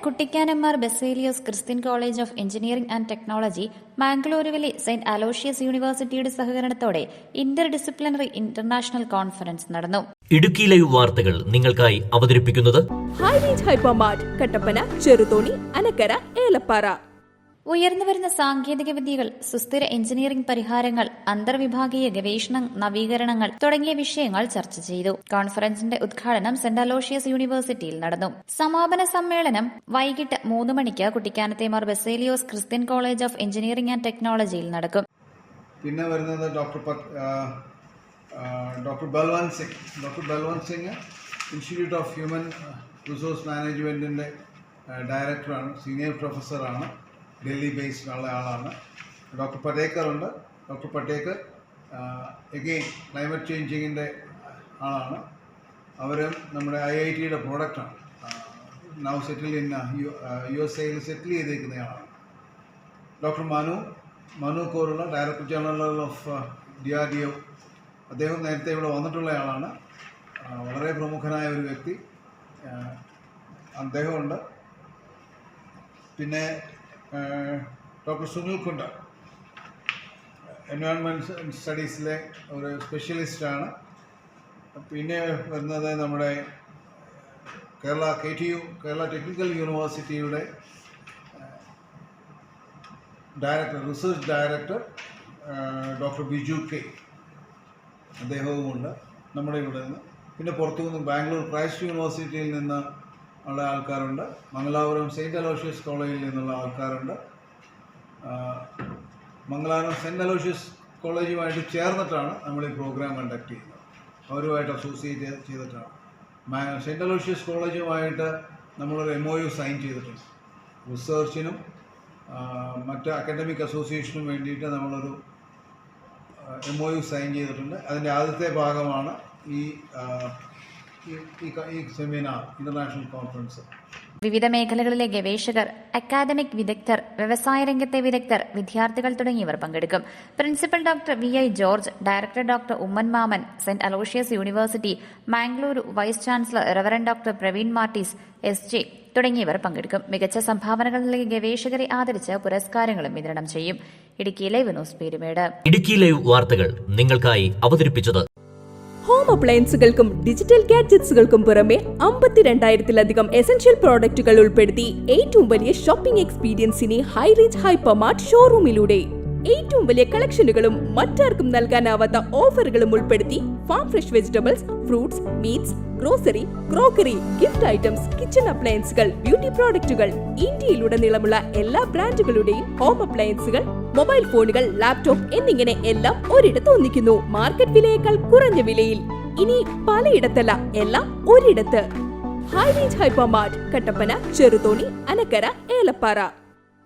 കുട്ടിക്കാനമ്മാർ Baselios Christian college of engineering and technology, മാംഗ്ലൂരുവിലെ സെന്റ് Aloysius യൂണിവേഴ്സിറ്റിയുടെ സഹകരണത്തോടെ ഇന്റർ ഡിസിപ്ലിനറി ഇന്റർനാഷണൽ കോൺഫറൻസ് നടന്നു. ഇടുക്കി ലൈവ് വാർത്തകൾ നിങ്ങൾക്കായി അവതരിപ്പിക്കുന്നത് high range hypermart, Kattappana, Cheruthoni, Anakkara, Elappara. ഉയർന്നുവരുന്ന സാങ്കേതിക വിദ്യകൾ, സുസ്ഥിര എഞ്ചിനീയറിംഗ് പരിഹാരങ്ങൾ, അന്തർവിഭാഗീയ ഗവേഷണ നവീകരണങ്ങൾ തുടങ്ങിയ വിഷയങ്ങൾ ചർച്ച ചെയ്തു. കോൺഫറൻസിന്റെ ഉദ്ഘാടനം സെന്റ് അലോഷ്യസ് യൂണിവേഴ്സിറ്റിയിൽ നടന്നു. സമാപന സമ്മേളനം വൈകിട്ട് 3 മണിക്ക് കുട്ടിക്കാനത്തെ Mar Baselios Christian college of engineering and ടെക്നോളജിയിൽ നടക്കും. പിന്നെ വരുന്നത് doctor Balwant Singh institute of human resource മാനേജ്മെൻറ്റിൻ്റെ ഡയറക്ടറാണ്, സീനിയർ പ്രൊഫസറാണ്, ഡൽഹി ബേസ്ഡ് ഉള്ള ആളാണ്. ഡോക്ടർ പട്ടേക്കർ ഉണ്ട്. ഡോക്ടർ പട്ടേക്കർ എഗെയിൻ ക്ലൈമറ്റ് ചേഞ്ചിങ്ങിൻ്റെ ആളാണ്. അവരും നമ്മുടെ IIT-യുടെ പ്രോഡക്റ്റാണ്. Now settle in USA settle ചെയ്തേക്കുന്നയാളാണ്. ഡോക്ടർ മനു കോറുള്ള ഡയറക്ടർ ജനറൽ ഓഫ് DRDO. അദ്ദേഹം നേരത്തെ ഇവിടെ വന്നിട്ടുള്ളയാളാണ്. വളരെ പ്രമുഖനായ ഒരു വ്യക്തി അദ്ദേഹമുണ്ട്. പിന്നെ ഡോക്ടർ സുനിൽ കുണ്ട എൻവയോൺമെൻറ്റ് സ്റ്റഡീസിലെ ഒരു സ്പെഷ്യലിസ്റ്റാണ്. പിന്നെ വരുന്നത് നമ്മുടെ കേരള ടെക്നിക്കൽ യൂണിവേഴ്സിറ്റിയുടെ research director doctor Biju K, അദ്ദേഹവുമുണ്ട് നമ്മുടെ ഇവിടെ നിന്ന്. പിന്നെ പുറത്തുനിന്ന് ബാംഗ്ലൂർ ക്രൈസ്റ്റ് യൂണിവേഴ്സിറ്റിയിൽ നിന്ന് ഉള്ള ആൾക്കാരുണ്ട്. മംഗലാപുരം സെയിൻറ്റ് അലോഷ്യസ് കോളേജിൽ നിന്നുള്ള ആൾക്കാരുണ്ട്. മംഗലാപുരം സെൻറ്റ് അലോഷ്യസ് കോളേജുമായിട്ട് ചേർന്നിട്ടാണ് നമ്മൾ ഈ പ്രോഗ്രാം കണ്ടക്ട് ചെയ്യുന്നത്. അവരുമായിട്ട് അസോസിയേറ്റ് ചെയ്തിട്ടാണ്. സെൻറ്റ് അലോഷ്യസ് കോളേജുമായിട്ട് നമ്മളൊരു MOU സൈൻ ചെയ്തിട്ടുണ്ട്. റിസർച്ചിനും മറ്റ് അക്കാഡമിക് അസോസിയേഷനും വേണ്ടിയിട്ട് നമ്മളൊരു MOU സൈൻ ചെയ്തിട്ടുണ്ട്. അതിൻ്റെ ആദ്യത്തെ ഭാഗമാണ് ഈ സെമിനാർ, ഇന്റർനാഷണൽ കോൺഫറൻസ്. വിവിധ മേഖലകളിലെ ഗവേഷകർ, അക്കാദമിക് വിദഗ്ധർ, വ്യവസായ രംഗത്തെ വിദഗ്ധർ, വിദ്യാർത്ഥികൾ തുടങ്ങിയവർ പങ്കെടുക്കും. Principal doctor VI George, director doctor Oommen Mammen, സെന്റ് Aloysius university, Mangaluru vice chancellor reverend doctor Praveen Martis SJ തുടങ്ങിയവർ പങ്കെടുക്കും. മികച്ച സംഭാവനകൾ നൽകിയ ഗവേഷകരെ ആദരിച്ച് പുരസ്കാരങ്ങളും വിതരണം ചെയ്യും. Idukki live news Peermade. Idukki live വാർത്തകൾ നിങ്ങൾക്കായി അവതരിപ്പിച്ചത് ഹോം അപ്ലയൻസുകൾക്കും ഡിജിറ്റൽ ഗാഡ്ജറ്റ്സുകൾക്കും പുറമെ 52,000-ലധികം എസൻഷ്യൽ പ്രോഡക്റ്റുകൾ ഉൾപ്പെടുത്തി ഏറ്റവും വലിയ ഷോപ്പിംഗ് എക്സ്പീരിയൻസിനെ ഹൈ റേഞ്ച് ഹൈപ്പർമാർട്ട് ഷോറൂമിലൂടെ ഏറ്റവും വലിയ കളക്ഷനുകളും മറ്റാർക്കും നൽകാനാവാത്ത ഓഫറുകളും ഉൾപ്പെടുത്തി farm fresh vegetables, fruits, meats, grocery, crockery, gift items, kitchen അപ്ലയൻസുകൾ, ബ്യൂട്ടി പ്രോഡക്റ്റുകൾ, ഇന്ത്യയിലുടനീളമുള്ള എല്ലാ ബ്രാൻഡുകളുടെയും ഹോം അപ്ലയൻസുകൾ, മൊബൈൽ ഫോണുകൾ, ലാപ്ടോപ്പ് എന്നിങ്ങനെ എല്ലാം ഒരിടത്ത് ഒന്നിക്കുന്നു. മാർക്കറ്റ് വിലയേക്കാൾ കുറഞ്ഞ വിലയിൽ. ഇനി പലയിടത്തല്ല, എല്ലാം ഒരിടത്ത്. High range hypermart, Kattappana, Cheruthoni, Anakkara, Elappara.